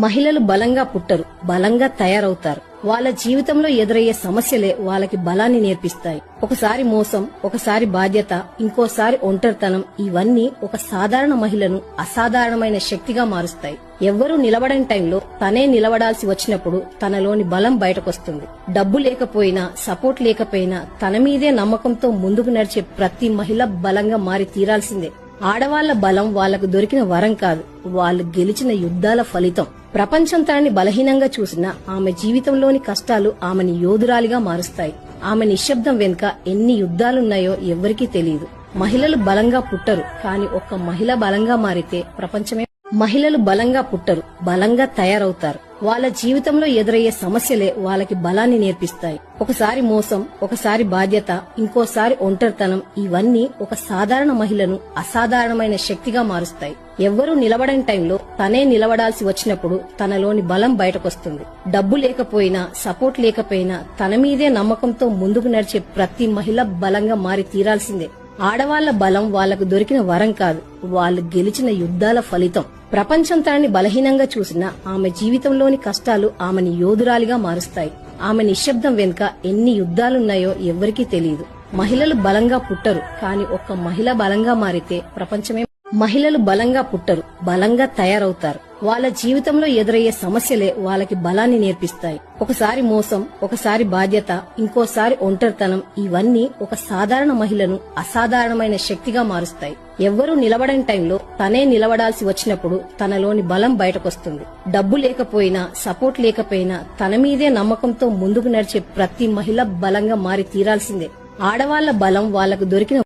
మహిళలు బలంగా పుట్టరు, బలంగా తయారవుతారు. వాళ్ళ జీవితంలో ఎదురయ్యే సమస్యలే వాళ్ళకి బలాన్ని నేర్పిస్తాయి. ఒకసారి మోసం, ఒకసారి బాధ్యత, ఇంకోసారి ఒంటరితనం, ఇవన్నీ ఒక సాధారణ మహిళను అసాధారణమైన శక్తిగా మారుస్తాయి. ఎవ్వరూ నిలబడని టైంలో తనే నిలబడాల్సి వచ్చినప్పుడు తనలోని బలం బయటకొస్తుంది. డబ్బు లేకపోయినా, సపోర్ట్ లేకపోయినా తన మీదే నమ్మకంతో ముందుకు నడిచే ప్రతి మహిళ బలంగా మారి తీరాల్సిందే. ఆడవాళ్ల బలం వాళ్లకు దొరికిన వరం కాదు, వాళ్ళు గెలిచిన యుద్ధాల ఫలితం. ప్రపంచం తనని బలహీనంగా చూసినా ఆమె జీవితంలోని కష్టాలు ఆమెని యోధురాలిగా మారుస్తాయి. ఆమె నిశ్శబ్దం వెనుక ఎన్ని యుద్ధాలున్నాయో ఎవ్వరికీ తెలియదు. మహిళలు బలంగా పుట్టరు, కానీ ఒక్క మహిళ బలంగా మారితే ప్రపంచమే. మహిళలు బలంగా పుట్టరు, బలంగా తయారవుతారు. వాళ్ళ జీవితంలో ఎదురయ్యే సమస్యలే వాళ్ళకి బలాన్ని నేర్పిస్తాయి. ఒకసారి మోసం, ఒకసారి బాధ్యత, ఇంకోసారి ఒంటరితనం, ఇవన్నీ ఒక సాధారణ మహిళను అసాధారణమైన శక్తిగా మారుస్తాయి. ఎవ్వరూ నిలబడని టైంలో తనే నిలబడాల్సి వచ్చినప్పుడు తనలోని బలం బయటకొస్తుంది. డబ్బు లేకపోయినా, సపోర్ట్ లేకపోయినా తన మీదే నమ్మకంతో ముందుకు నడిచే ప్రతి మహిళ బలంగా మారి తీరాల్సిందే. ఆడవాళ్ల బలం వాళ్లకు దొరికిన వరం కాదు, వాళ్ళు గెలిచిన యుద్ధాల ఫలితం. ప్రపంచం తనని బలహీనంగా చూసినా ఆమె జీవితంలోని కష్టాలు ఆమెని యోధురాలిగా మారుస్తాయి. ఆమె నిశ్శబ్దం వెనుక ఎన్ని యుద్ధాలున్నాయో ఎవ్వరికీ తెలియదు. మహిళలు బలంగా పుట్టరు, కానీ ఒక్క మహిళ బలంగా మారితే ప్రపంచమే. మహిళలు బలంగా పుట్టరు, బలంగా తయారవుతారు. వాళ్ళ జీవితంలో ఎదురయ్యే సమస్యలే వాళ్ళకి బలాన్ని నేర్పిస్తాయి. ఒకసారి మోసం, ఒకసారి బాధ్యత, ఇంకోసారి ఒంటరితనం, ఇవన్నీ ఒక సాధారణ మహిళను అసాధారణమైన శక్తిగా మారుస్తాయి. ఎవ్వరూ నిలబడని టైంలో తనే నిలబడాల్సి వచ్చినప్పుడు తనలోని బలం బయటకొస్తుంది. డబ్బు లేకపోయినా, సపోర్ట్ లేకపోయినా తన మీదే నమ్మకంతో ముందుకు నడిచే ప్రతి మహిళ బలంగా మారి తీరాల్సిందే. ఆడవాళ్ల బలం వాళ్లకు దొరికిన